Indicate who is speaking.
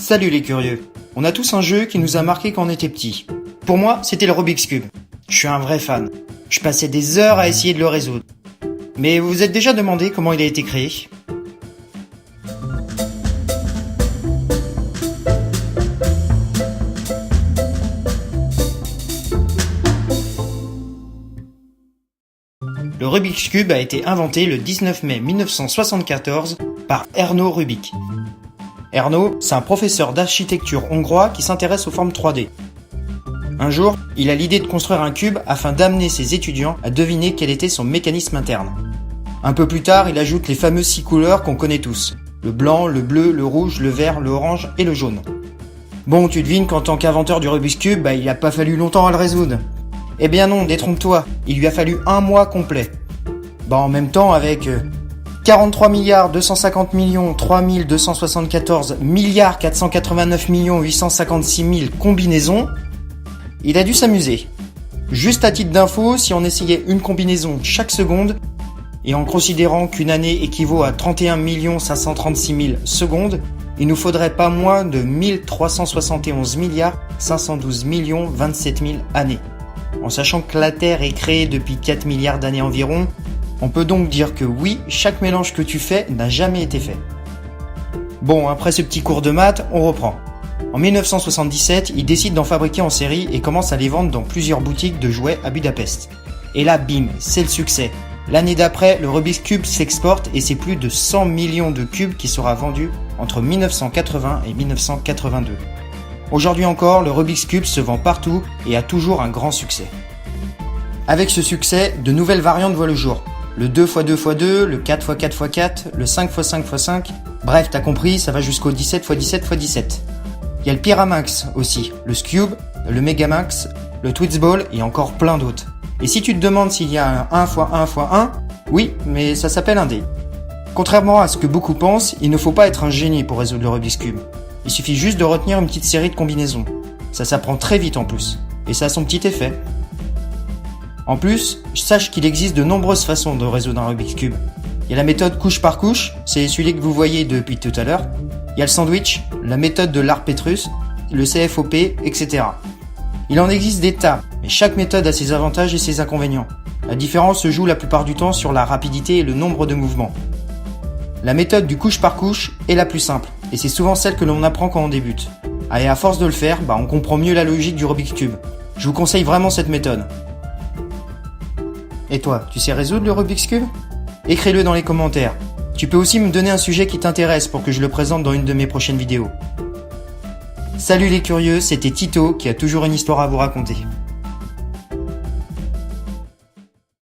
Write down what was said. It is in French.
Speaker 1: Salut les curieux. On a tous un jeu qui nous a marqué quand on était petit. Pour moi, c'était le Rubik's Cube. Je suis un vrai fan. Je passais des heures à essayer de le résoudre. Mais vous vous êtes déjà demandé comment il a été créé ? Le Rubik's Cube a été inventé le 19 mai 1974 par Erno Rubik. Erno, c'est un professeur d'architecture hongrois qui s'intéresse aux formes 3D. Un jour, il a l'idée de construire un cube afin d'amener ses étudiants à deviner quel était son mécanisme interne. Un peu plus tard, il ajoute les fameuses 6 couleurs qu'on connaît tous. Le blanc, le bleu, le rouge, le vert, le orange et le jaune. Bon, tu devines qu'en tant qu'inventeur du Rubik's Cube, il a pas fallu longtemps à le résoudre. Eh bien non, détrompe-toi, il lui a fallu 1 mois complet. En même temps, avec 43 250 3274 489 856 000 combinaisons, il a dû s'amuser. Juste à titre d'info, si on essayait une combinaison chaque seconde, et en considérant qu'une année équivaut à 31 536 000 secondes, il nous faudrait pas moins de 1371 512 027 000 années. En sachant que la Terre est créée depuis 4 milliards d'années environ, on peut donc dire que oui, chaque mélange que tu fais n'a jamais été fait. Bon, après ce petit cours de maths, on reprend. En 1977, il décide d'en fabriquer en série et commence à les vendre dans plusieurs boutiques de jouets à Budapest. Et là, bim, c'est le succès. L'année d'après, le Rubik's Cube s'exporte et c'est plus de 100 millions de cubes qui sera vendu entre 1980 et 1982. Aujourd'hui encore, le Rubik's Cube se vend partout et a toujours un grand succès. Avec ce succès, de nouvelles variantes voient le jour. Le 2x2x2, le 4x4x4, le 5x5x5, bref, t'as compris, ça va jusqu'au 17x17x17. Il y a le Pyramax aussi, le Scube, le Megamax, le Twitzball et encore plein d'autres. Et si tu te demandes s'il y a un 1x1x1, oui, mais ça s'appelle un dé. Contrairement à ce que beaucoup pensent, il ne faut pas être un génie pour résoudre le Rubik's Cube. Il suffit juste de retenir une petite série de combinaisons. Ça s'apprend très vite en plus, et ça a son petit effet. En plus, sache qu'il existe de nombreuses façons de résoudre un Rubik's Cube. Il y a la méthode couche par couche, c'est celui que vous voyez depuis tout à l'heure. Il y a le sandwich, la méthode de l'art Petrus, le CFOP, etc. Il en existe des tas, mais chaque méthode a ses avantages et ses inconvénients. La différence se joue la plupart du temps sur la rapidité et le nombre de mouvements. La méthode du couche par couche est la plus simple, et c'est souvent celle que l'on apprend quand on débute. Et à force de le faire, on comprend mieux la logique du Rubik's Cube. Je vous conseille vraiment cette méthode. Et toi, tu sais résoudre le Rubik's Cube ? Écris-le dans les commentaires. Tu peux aussi me donner un sujet qui t'intéresse pour que je le présente dans une de mes prochaines vidéos. Salut les curieux, c'était Tito qui a toujours une histoire à vous raconter.